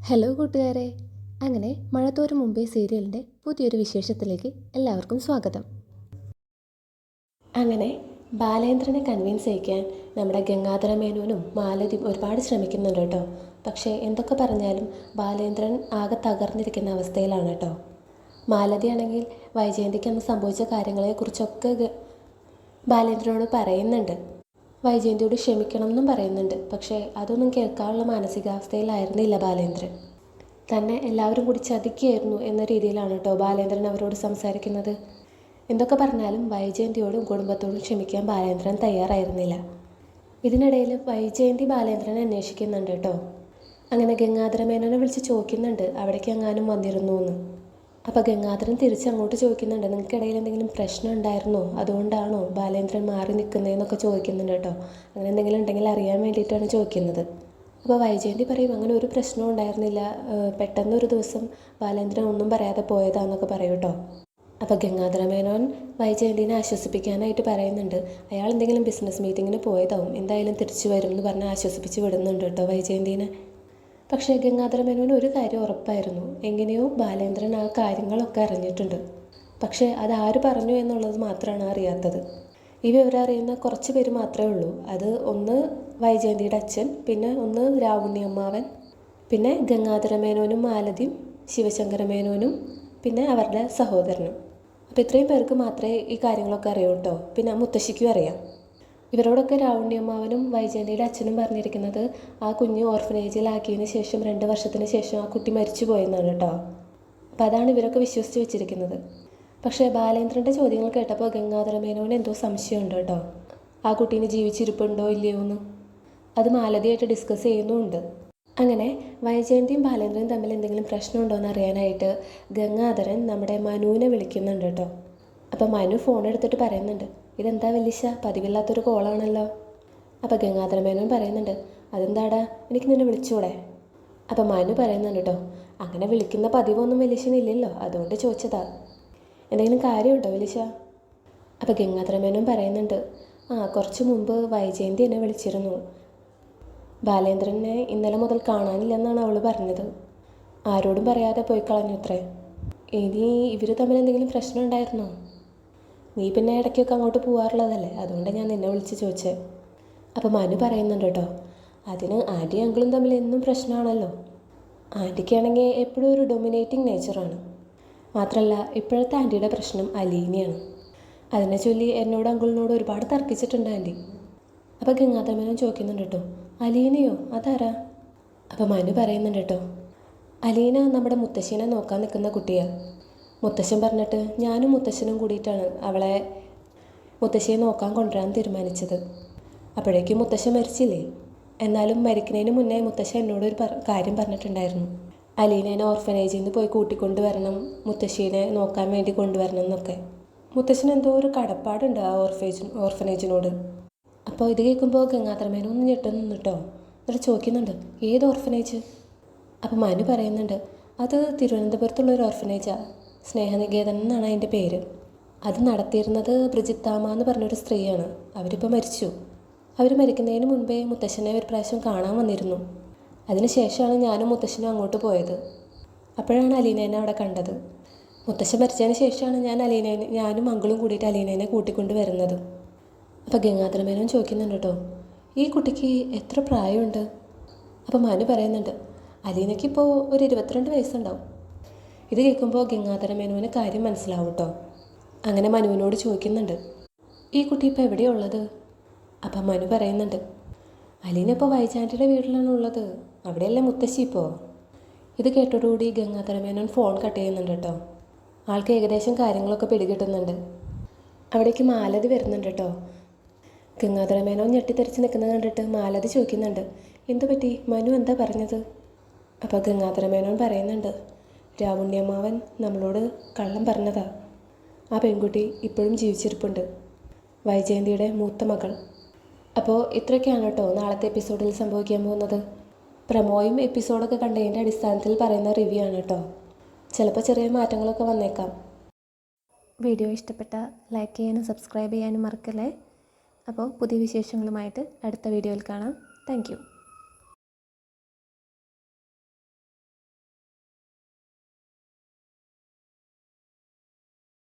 Hello കൂട്ടുകാരെ, അങ്ങനെ മഴത്തോരും മുമ്പേ സീരിയലിൻ്റെ പുതിയൊരു വിശേഷത്തിലേക്ക് എല്ലാവർക്കും സ്വാഗതം. അങ്ങനെ ബാലേന്ദ്രനെ കൺവിൻസ് ചെയ്യിക്കാൻ നമ്മുടെ ഗംഗാധര മേനോനും മാലതിയും ഒരുപാട് ശ്രമിക്കുന്നുണ്ട് കേട്ടോ. പക്ഷേ എന്തൊക്കെ പറഞ്ഞാലും ബാലേന്ദ്രൻ ആകെ തകർന്നിരിക്കുന്ന അവസ്ഥയിലാണ് കേട്ടോ. മാലതിയാണെങ്കിൽ വൈജയന്തിക്ക് അന്ന് സംഭവിച്ച കാര്യങ്ങളെക്കുറിച്ചൊക്കെ ബാലേന്ദ്രനോട് പറയുന്നുണ്ട്. വൈജയന്തിയോട് ക്ഷമിക്കണം എന്നും പറയുന്നുണ്ട്. പക്ഷേ അതൊന്നും കേൾക്കാനുള്ള മാനസികാവസ്ഥയിലായിരുന്നില്ല ബാലേന്ദ്രൻ. തന്നെ എല്ലാവരും കൂടി ചതിക്കുകയായിരുന്നു എന്ന രീതിയിലാണ് കേട്ടോ ബാലേന്ദ്രൻ അവരോട് സംസാരിക്കുന്നത്. എന്തൊക്കെ പറഞ്ഞാലും വൈജയന്തിയോടും കുടുംബത്തോടും ക്ഷമിക്കാൻ ബാലേന്ദ്രൻ തയ്യാറായിരുന്നില്ല. ഇതിനിടയിൽ വൈജയന്തി ബാലേന്ദ്രനെ അന്വേഷിക്കുന്നുണ്ട് കേട്ടോ. അങ്ങനെ ഗംഗാധര മേനോനെ വിളിച്ച് ചോദിക്കുന്നുണ്ട് അവിടേക്ക് എങ്ങാനും വന്നിരുന്നു എന്ന്. അപ്പോൾ ഗംഗാധരൻ തിരിച്ചങ്ങോട്ട് ചോദിക്കുന്നുണ്ട്, നിങ്ങൾക്കിടയിൽ എന്തെങ്കിലും പ്രശ്നം ഉണ്ടായിരുന്നോ, അതുകൊണ്ടാണോ ബാലേന്ദ്രൻ മാറി നിൽക്കുന്നതെന്നൊക്കെ ചോദിക്കുന്നുണ്ട് കേട്ടോ. അങ്ങനെ എന്തെങ്കിലും ഉണ്ടെങ്കിൽ അറിയാൻ വേണ്ടിയിട്ടാണ് ചോദിക്കുന്നത്. അപ്പോൾ വൈജയന്തി പറയും അങ്ങനെ ഒരു പ്രശ്നവും ഉണ്ടായിരുന്നില്ല, പെട്ടെന്നൊരു ദിവസം ബാലേന്ദ്രൻ ഒന്നും പറയാതെ പോയതാന്നൊക്കെ പറയും കേട്ടോ. അപ്പോൾ ഗംഗാധര മേനോൻ വൈജയന്തിനെ ആശ്വസിപ്പിക്കാനായിട്ട് പറയുന്നുണ്ട്, അയാൾ എന്തെങ്കിലും ബിസിനസ് മീറ്റിങ്ങിന് പോയതാവും, എന്തായാലും തിരിച്ചു വരും എന്ന് പറഞ്ഞ് ആശ്വസിപ്പിച്ച് വിടുന്നുണ്ട് കേട്ടോ വൈജയന്തിനെ. പക്ഷേ ഗംഗാധര മേനോന് ഒരു കാര്യം ഉറപ്പായിരുന്നു, എങ്ങനെയോ ബാലേന്ദ്രൻ ആ കാര്യങ്ങളൊക്കെ അറിഞ്ഞിട്ടുണ്ട്. പക്ഷേ അതാര് പറഞ്ഞു എന്നുള്ളത് മാത്രമാണ് അറിയാത്തത്. ഈ വിവരം അറിയുന്ന കുറച്ച് പേര് മാത്രമേ ഉള്ളൂ. അത് ഒന്ന് വൈജയന്തിയുടെ അച്ഛൻ, പിന്നെ ഒന്ന് രാവുണ്ണി അമ്മാവൻ, പിന്നെ ഗംഗാധര മേനോനും മാലതിയും ശിവശങ്കര മേനോനും പിന്നെ അവരുടെ സഹോദരനും. അപ്പോൾ ഇത്രയും പേർക്ക് മാത്രമേ ഈ കാര്യങ്ങളൊക്കെ അറിയൂ കേട്ടോ. പിന്നെ മുത്തശ്ശിക്കും അറിയാം. ഇവരോടൊക്കെ രാവുണ്ണിയമ്മാവനും വൈജയന്തിയുടെ അച്ഛനും പറഞ്ഞിരിക്കുന്നത് ആ കുഞ്ഞ് ഓർഫനേജിലാക്കിയതിന് ശേഷം 2 വർഷത്തിന് ശേഷം ആ കുട്ടി മരിച്ചു പോയെന്നാണ് കേട്ടോ. അപ്പം അതാണ് ഇവരൊക്കെ വിശ്വസിച്ച് വെച്ചിരിക്കുന്നത്. പക്ഷേ ബാലേന്ദ്രൻ്റെ ചോദ്യങ്ങൾ കേട്ടപ്പോൾ ഗംഗാധര മേനോന് എന്തോ സംശയമുണ്ട് കേട്ടോ, ആ കുട്ടീനെ ജീവിച്ചിരിപ്പുണ്ടോ ഇല്ലയോ എന്ന്. അത് മാലതിയായിട്ട് ഡിസ്കസ് ചെയ്യുന്നുമുണ്ട്. അങ്ങനെ വൈജയന്തിയും ബാലേന്ദ്രനും തമ്മിൽ എന്തെങ്കിലും പ്രശ്നമുണ്ടോ എന്ന് അറിയാനായിട്ട് ഗംഗാധരൻ നമ്മുടെ മനുവിനെ വിളിക്കുന്നുണ്ട് കേട്ടോ. അപ്പോൾ മനു ഫോൺ എടുത്തിട്ട് പറയുന്നുണ്ട്, ഇതെന്താ വലിശ, പതിവില്ലാത്തൊരു കോളാണല്ലോ. അപ്പോൾ ഗംഗാധര മേനോൻ പറയുന്നുണ്ട്, അതെന്താടാ, എനിക്ക് നിന്നെ വിളിച്ചൂടെ. അപ്പോൾ മനു പറയുന്നുണ്ട് കേട്ടോ, അങ്ങനെ വിളിക്കുന്ന പതിവൊന്നും വലിശനില്ലല്ലോ, അതുകൊണ്ട് ചോദിച്ചതാ, എന്തെങ്കിലും കാര്യമുണ്ടോ വലിശ. അപ്പോൾ ഗംഗാധര മേനോൻ പറയുന്നുണ്ട്, കുറച്ച് മുമ്പ് വൈജയന്തി എന്നെ വിളിച്ചിരുന്നു, ബാലേന്ദ്രനെ ഇന്നലെ മുതൽ കാണാനില്ലെന്നാണ് അവൾ പറഞ്ഞത്, ആരോടും പറയാതെ പോയി കളഞ്ഞു അത്രേ. ഇനി ഇവർ തമ്മിൽ എന്തെങ്കിലും പ്രശ്നം ഉണ്ടായിരുന്നോ? നീ പിന്നെ ഇടയ്ക്കൊക്കെ അങ്ങോട്ട് പോകാറുള്ളതല്ലേ, അതുകൊണ്ട് ഞാൻ നിന്നെ വിളിച്ച് ചോദിച്ചേ. അപ്പോൾ മനു പറയുന്നുണ്ട് കേട്ടോ, അതിന് ആൻറ്റി അങ്കിളും തമ്മിൽ എന്നും പ്രശ്നമാണല്ലോ. ആൻറ്റിക്കാണെങ്കിൽ എപ്പോഴും ഒരു ഡൊമിനേറ്റിംഗ് നേച്ചറാണ്. മാത്രമല്ല ഇപ്പോഴത്തെ ആൻറ്റിയുടെ പ്രശ്നം അലീനയാണ്. അതിനെ ചൊല്ലി എന്നോട് അങ്കിളിനോട് ഒരുപാട് തർക്കിച്ചിട്ടുണ്ട് ആൻറ്റി. അപ്പോൾ ഗംഗാധര മേനോൻ ചോദിക്കുന്നുണ്ട് കേട്ടോ, അലീനയോ, അതാരാ? അപ്പോൾ മനു പറയുന്നുണ്ട് കേട്ടോ, അലീന നമ്മുടെ മുത്തശ്ശീനെ നോക്കാൻ നിൽക്കുന്ന കുട്ടിയാണ്. മുത്തശ്ശൻ പറഞ്ഞിട്ട് ഞാനും മുത്തശ്ശനും കൂടിയിട്ടാണ് അവളെ മുത്തശ്ശിയെ നോക്കാൻ കൊണ്ടുവരാൻ തീരുമാനിച്ചത്. അപ്പോഴേക്കും മുത്തശ്ശൻ മരിച്ചില്ലേ. എന്നാലും മരിക്കുന്നതിന് മുന്നേ മുത്തശ്ശൻ എന്നോടൊരു കാര്യം പറഞ്ഞിട്ടുണ്ടായിരുന്നു, അലീനേനെ ഓർഫനേജിൽ നിന്ന് പോയി കൂട്ടിക്കൊണ്ടുവരണം, മുത്തശ്ശീനെ നോക്കാൻ വേണ്ടി കൊണ്ടുവരണം എന്നൊക്കെ. മുത്തശ്ശന് എന്തോ ഒരു കടപ്പാടുണ്ട് ആ ഓർഫനേജിനോട്. അപ്പോൾ ഇത് കേൾക്കുമ്പോൾ ഗംഗാധര മേനോൻ ഒന്ന് ഞെട്ടുന്നു കേട്ടോ. എന്നിട്ട് ചോദിക്കുന്നുണ്ട്, ഏത് ഓർഫനേജ്? അപ്പോൾ മനു പറയുന്നുണ്ട്, അത് തിരുവനന്തപുരത്തുള്ളൊരു ഓർഫനേജാണ്, സ്നേഹനികേതൻ എന്നാണ് അതിൻ്റെ പേര്. അത് നടത്തിയിരുന്നത് ബ്രിജിത്താമ്മ എന്ന് പറഞ്ഞൊരു സ്ത്രീയാണ്. അവരിപ്പോൾ മരിച്ചു. അവർ മരിക്കുന്നതിന് മുൻപേ മുത്തശ്ശനെ ഒരു പ്രാവശ്യം കാണാൻ വന്നിരുന്നു. അതിനുശേഷമാണ് ഞാനും മുത്തശ്ശനും അങ്ങോട്ട് പോയത്. അപ്പോഴാണ് അലീനേനെ അവിടെ കണ്ടത്. മുത്തശ്ശൻ മരിച്ചതിന് ശേഷമാണ് ഞാനും അങ്കിളും കൂടിയിട്ട് അലീനേനെ കൂട്ടിക്കൊണ്ട് വരുന്നത്. അപ്പോൾ ഗംഗാധര മേനോൻ ചോദിക്കുന്നുണ്ട് കേട്ടോ, ഈ കുട്ടിക്ക് എത്ര പ്രായമുണ്ട്? അപ്പോൾ മനു പറയുന്നുണ്ട്, അലീനയ്ക്ക് ഇപ്പോൾ ഒരു 22 വയസ്സുണ്ടാവും. ഇത് കേൾക്കുമ്പോൾ ഗംഗാധര മേനോന് കാര്യം മനസ്സിലാവും കേട്ടോ. അങ്ങനെ മനുവിനോട് ചോദിക്കുന്നുണ്ട്, ഈ കുട്ടി ഇപ്പോൾ എവിടെയാണ് ഉള്ളത്? അപ്പം മനു പറയുന്നുണ്ട്, അലീന ഇപ്പോൾ വൈജാൻറ്റിയുടെ വീട്ടിലാണ് ഉള്ളത്, അവിടെയല്ലേ മുത്തശ്ശി ഇപ്പോൾ. ഇത് കേട്ടോടുകൂടി ഗംഗാധര മേനോൻ ഫോൺ കട്ട് ചെയ്യുന്നുണ്ട് കേട്ടോ. ആൾക്ക് ഏകദേശം കാര്യങ്ങളൊക്കെ പിടികിട്ടുന്നുണ്ട്. അവിടേക്ക് മാലതി വരുന്നുണ്ട് കേട്ടോ. ഗംഗാധര മേനോൻ ഞെട്ടിത്തെറിച്ച് നിൽക്കുന്നത് കണ്ടിട്ട് മാലതി ചോദിക്കുന്നുണ്ട്, എന്തു പറ്റി, മനു എന്താ പറഞ്ഞത്? അപ്പോൾ ഗംഗാധര മേനോൻ പറയുന്നുണ്ട്, രാവുണ്ണിയമ്മാവൻ നമ്മളോട് കള്ളം പറഞ്ഞതാ, ആ പെൺകുട്ടി ഇപ്പോഴും ജീവിച്ചിരിപ്പുണ്ട്, വൈജയന്തിയുടെ മൂത്ത മകൾ. അപ്പോൾ ഇത്രയൊക്കെയാണ് കേട്ടോ നാളത്തെ എപ്പിസോഡിൽ സംഭവിക്കാൻ പോകുന്നത്. പ്രമോയും എപ്പിസോഡൊക്കെ കണ്ടതിൻ്റെ അടിസ്ഥാനത്തിൽ പറയുന്ന റിവ്യൂ ആണ് കേട്ടോ. ചിലപ്പോൾ ചെറിയ മാറ്റങ്ങളൊക്കെ വന്നേക്കാം. വീഡിയോ ഇഷ്ടപ്പെട്ട ലൈക്ക് ചെയ്യാനും സബ്സ്ക്രൈബ് ചെയ്യാനും മറക്കല്ലേ. അപ്പോൾ പുതിയ വിശേഷങ്ങളുമായിട്ട് അടുത്ത വീഡിയോയിൽ കാണാം. Thank you.